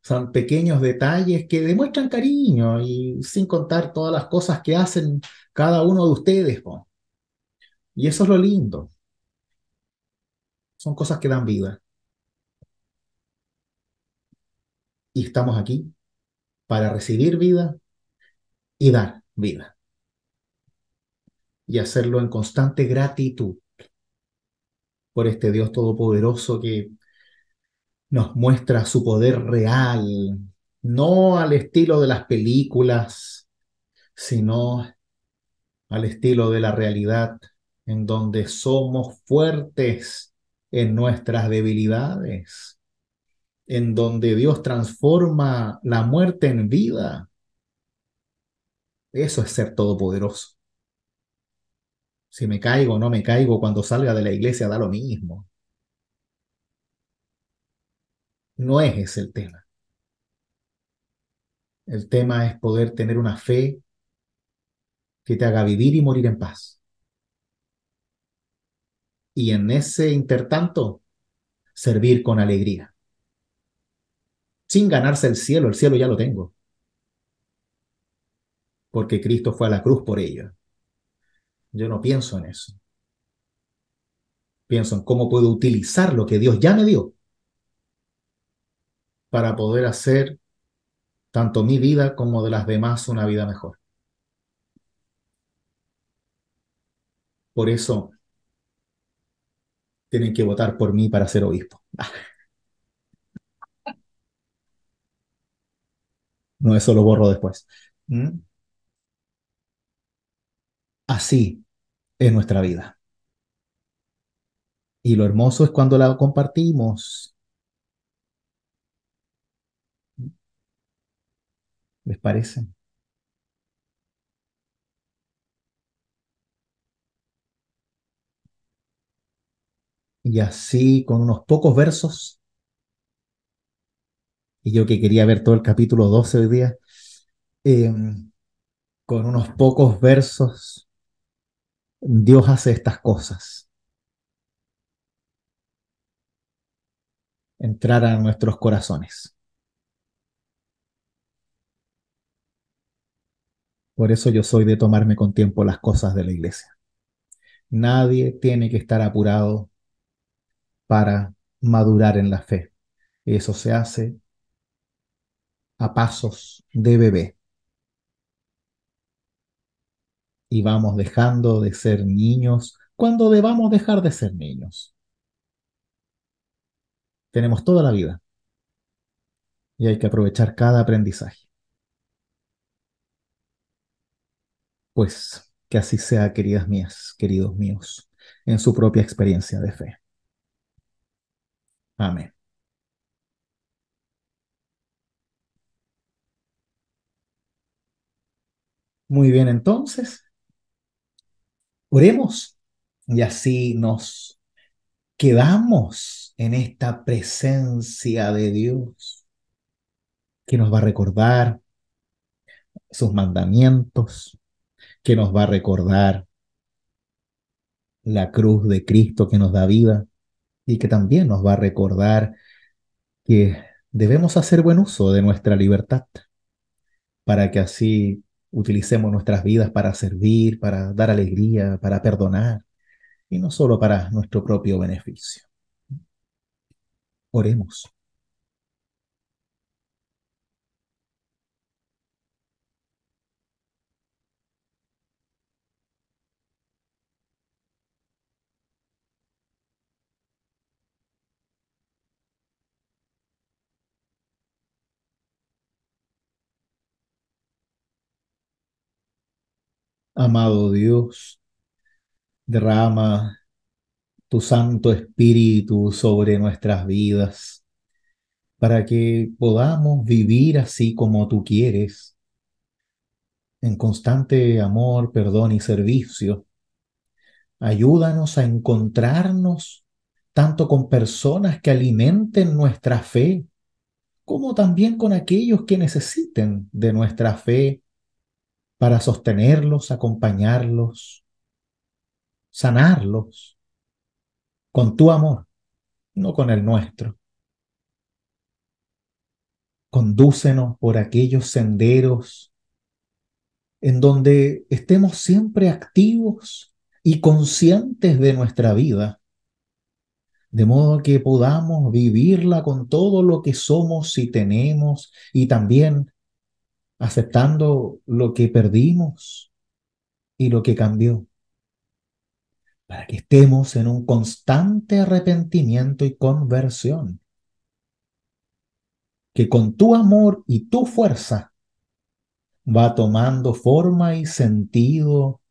Son pequeños detalles que demuestran cariño y sin contar todas las cosas que hacen cada uno de ustedes, po. Y eso es lo lindo. Son cosas que dan vida. Y estamos aquí para recibir vida y dar vida. Y hacerlo en constante gratitud por este Dios todopoderoso que nos muestra su poder real, no al estilo de las películas, sino al estilo de la realidad, en donde somos fuertes en nuestras debilidades, en donde Dios transforma la muerte en vida. Eso es ser todopoderoso. Si me caigo o no me caigo cuando salga de la iglesia, da lo mismo. No es ese el tema. El tema es poder tener una fe que te haga vivir y morir en paz. y en ese intertanto servir con alegría, sin ganarse el cielo ya lo tengo, porque Cristo fue a la cruz por ello. Yo no pienso en eso, pienso en cómo puedo utilizar lo que Dios ya me dio para poder hacer tanto mi vida como de las demás una vida mejor. Por eso tienen que votar por mí para ser obispo. No, eso lo borro después. ¿Mm? Así es nuestra vida. Y lo hermoso es cuando la compartimos. ¿Les parece? Y así, con unos pocos versos, y yo que quería ver todo el capítulo 12 hoy día, eh, con unos pocos versos, Dios hace estas cosas, entrar a nuestros corazones. Por eso yo soy de tomarme con tiempo las cosas de la iglesia. Nadie tiene que estar apurado para madurar en la fe. Eso se hace a pasos de bebé y vamos dejando de ser niños cuando debamos dejar de ser niños. Tenemos toda la vida y hay que aprovechar cada aprendizaje. Pues que así sea, queridas mías, queridos míos, en su propia experiencia de fe. Amén. Muy bien, entonces, oremos y así nos quedamos en esta presencia de Dios que nos va a recordar sus mandamientos, que nos va a recordar la cruz de Cristo que nos da vida y que también nos va a recordar que debemos hacer buen uso de nuestra libertad para que así utilicemos nuestras vidas para servir, para dar alegría, para perdonar y no solo para nuestro propio beneficio. Oremos. Amado Dios, derrama tu Santo Espíritu sobre nuestras vidas para que podamos vivir así como tú quieres, en constante amor, perdón y servicio. Ayúdanos a encontrarnos tanto con personas que alimenten nuestra fe, como también con aquellos que necesiten de nuestra fe para sostenerlos, acompañarlos, sanarlos con tu amor, no con el nuestro. Condúcenos por aquellos senderos en donde estemos siempre activos y conscientes de nuestra vida, de modo que podamos vivirla con todo lo que somos y tenemos y también aceptando lo que perdimos y lo que cambió, para que estemos en un constante arrepentimiento y conversión, que con tu amor y tu fuerza va tomando forma y sentido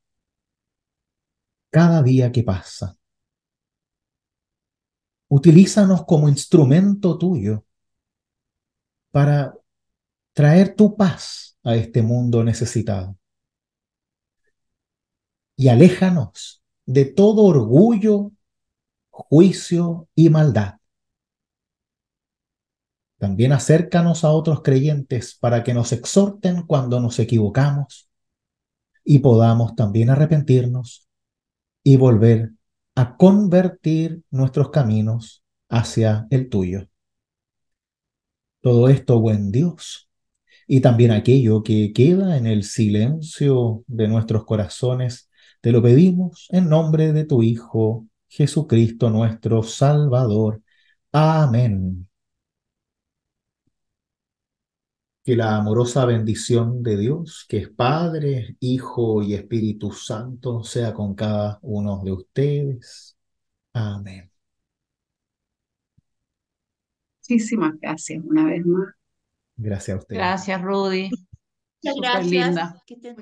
cada día que pasa. Utilízanos como instrumento tuyo para traer tu paz a este mundo necesitado. Y aléjanos de todo orgullo, juicio y maldad. También acércanos a otros creyentes para que nos exhorten cuando nos equivocamos y podamos también arrepentirnos y volver a convertir nuestros caminos hacia el tuyo. Todo esto, buen Dios, y también aquello que queda en el silencio de nuestros corazones, te lo pedimos en nombre de tu Hijo, Jesucristo nuestro Salvador. Amén. Que la amorosa bendición de Dios, que es Padre, Hijo y Espíritu Santo, sea con cada uno de ustedes. Amén. Muchísimas gracias una vez más. Gracias a ustedes. Gracias, Rudy. Muchas Súper gracias. linda. Que estén